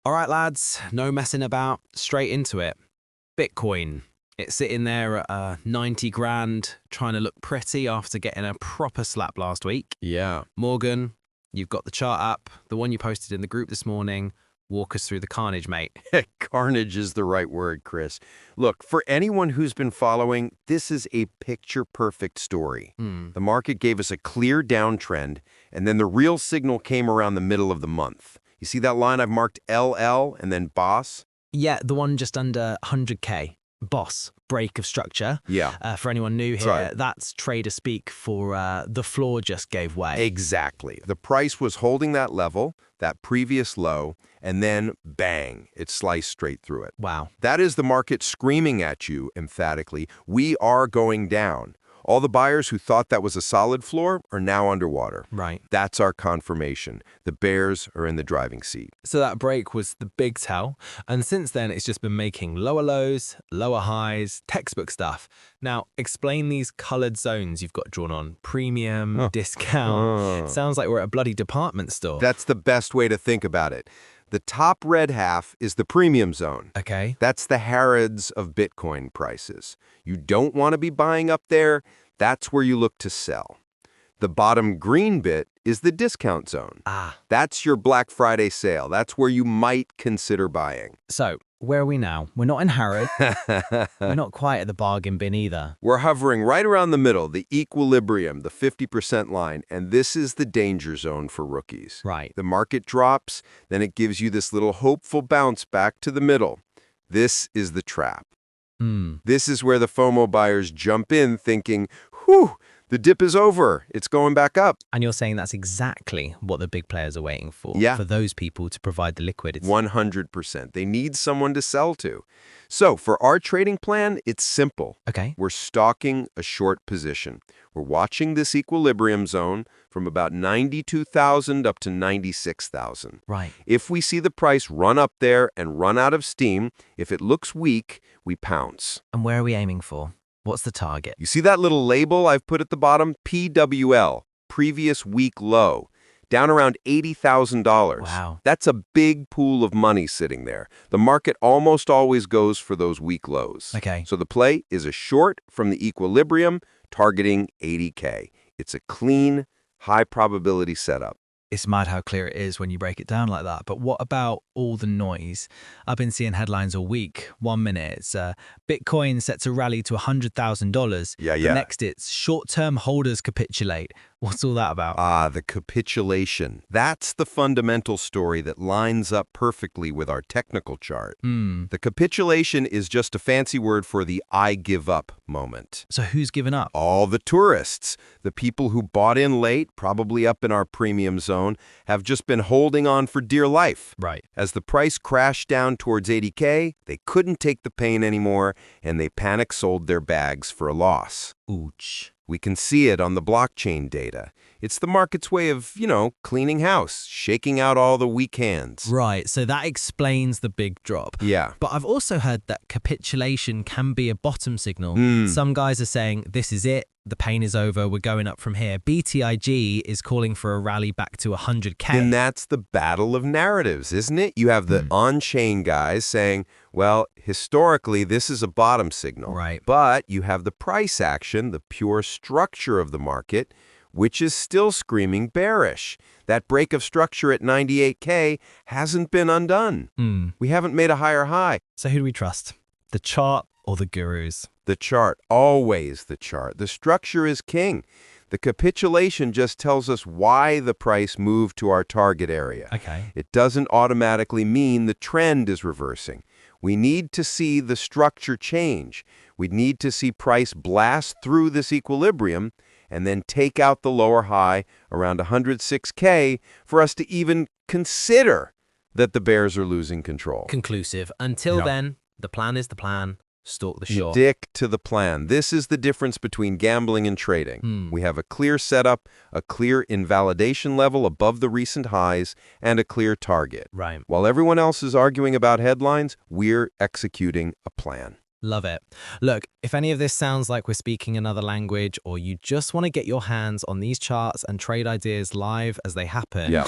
All right, lads, no messing about, straight into it. Bitcoin. It's sitting there at 90 grand, trying to look pretty after getting a proper slap last week. Yeah. Morgan, you've got the chart up, the one you posted in the group this morning. Walk us through the carnage, mate. Carnage is the right word, Chris. Look, for anyone who's been following, this is a picture-perfect story. The market gave us a clear downtrend, and then the real signal came around the middle of the month. You see that line I've marked LL and then boss? Yeah, the one just under 100K. Boss, break of structure. Yeah. For anyone new here, Right. that's trader speak for the floor just gave way. Exactly. The price was holding that level, that previous low, and then bang, it sliced straight through it. Wow. That is the market screaming at you emphatically, we are going down. All the buyers who thought that was a solid floor are now underwater. Right. That's our confirmation. The bears are in the driving seat. So that break was the big tell, and since then it's just been making lower lows, lower highs, textbook stuff. Now, explain these colored zones you've got drawn on. Premium, discount. Sounds like we're at a bloody department store. That's the best way to think about it. The top red half is the premium zone. Okay. That's the Harrods of Bitcoin prices. You don't want to be buying up there. That's where you look to sell. The bottom green bit is the discount zone. That's your Black Friday sale. That's where you might consider buying. So, where are we now? We're not in Harrod. We're not quite at the bargain bin either. We're hovering right around the middle, the equilibrium, the 50% line, and this is the danger zone for rookies. Right. The market drops, then it gives you this little hopeful bounce back to the middle. This is the trap. This is where the FOMO buyers jump in thinking, whew, the dip is over. It's going back up. And you're saying that's exactly what the big players are waiting for. Yeah. For those people to provide the liquidity. 100%. They need someone to sell to. So for our trading plan, it's simple. Okay. We're stalking a short position. We're watching this equilibrium zone from about 92,000 up to 96,000. Right. If we see the price run up there and run out of steam, if it looks weak, we pounce. And where are we aiming for? What's the target? You see that little label I've put at the bottom? PWL, previous week low, down around $80,000. Wow. That's a big pool of money sitting there. The market almost always goes for those weak lows. Okay. So the play is a short from the equilibrium targeting 80K. It's a clean, high probability setup. It's mad how clear it is when you break it down like that. But what about all the noise? I've been seeing headlines all week. 1 minute, it's Bitcoin set to rally to $100,000. Yeah. The next, it's short-term holders capitulate. What's all that about? The capitulation. That's the fundamental story that lines up perfectly with our technical chart. The capitulation is just a fancy word for the I give up moment. So who's given up? All the tourists, the people who bought in late, probably up in our premium zone, have just been holding on for dear life. Right. As the price crashed down towards 80K, they couldn't take the pain anymore, and they panic sold their bags for a loss. Ooch. We can see it on the blockchain data. It's the market's way of, cleaning house, shaking out all the weak hands. Right, so that explains the big drop. Yeah. But I've also heard that capitulation can be a bottom signal. Some guys are saying, this is it, the pain is over, we're going up from here. BTIG is calling for a rally back to 100K. And that's the battle of narratives, isn't it? You have the on-chain guys saying, well, historically, this is a bottom signal. Right. But you have the price action, the pure structure of the market, which is still screaming bearish. That break of structure at 98K hasn't been undone. We haven't made a higher high. So who do we trust? The chart or the gurus? The chart, always the chart. The structure is king. The capitulation just tells us why the price moved to our target area. Okay. It doesn't automatically mean the trend is reversing. We need to see the structure change. We need to see price blast through this equilibrium and then take out the lower high around 106K for us to even consider that the bears are losing control. Conclusive. Until then, the plan is the plan. Stalk the short. Stick to the plan. This is the difference between gambling and trading. We have a clear setup, a clear invalidation level above the recent highs, and a clear target. Right. While everyone else is arguing about headlines, we're executing a plan. Love it. Look, if any of this sounds like we're speaking another language, or you just want to get your hands on these charts and trade ideas live as they happen,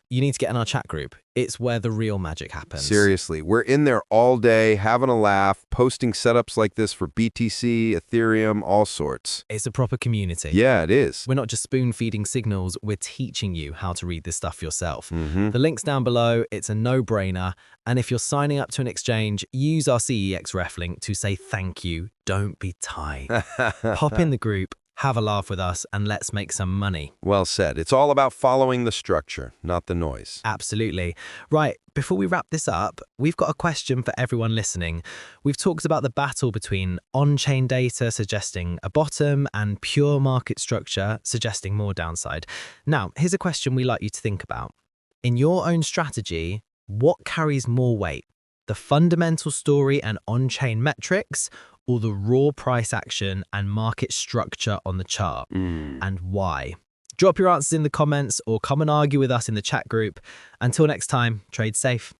You need to get in our chat group. It's where the real magic happens. Seriously, we're in there all day, having a laugh, posting setups like this for BTC, Ethereum, all sorts. It's a proper community. Yeah, it is. We're not just spoon-feeding signals, we're teaching you how to read this stuff yourself. Mm-hmm. The link's down below, it's a no-brainer, and if you're signing up to an exchange, use our CEX ref link to say thank you, don't be tight. Hop in the group, have a laugh with us, and let's make some money. Well said. It's all about following the structure, not the noise. Absolutely. Right, before we wrap this up, we've got a question for everyone listening. We've talked about the battle between on-chain data suggesting a bottom and pure market structure suggesting more downside. Now, here's a question we like you to think about. In your own strategy, what carries more weight? The fundamental story and on-chain metrics, or the raw price action and market structure on the chart, and why? Drop your answers in the comments or come and argue with us in the chat group. Until next time, trade safe.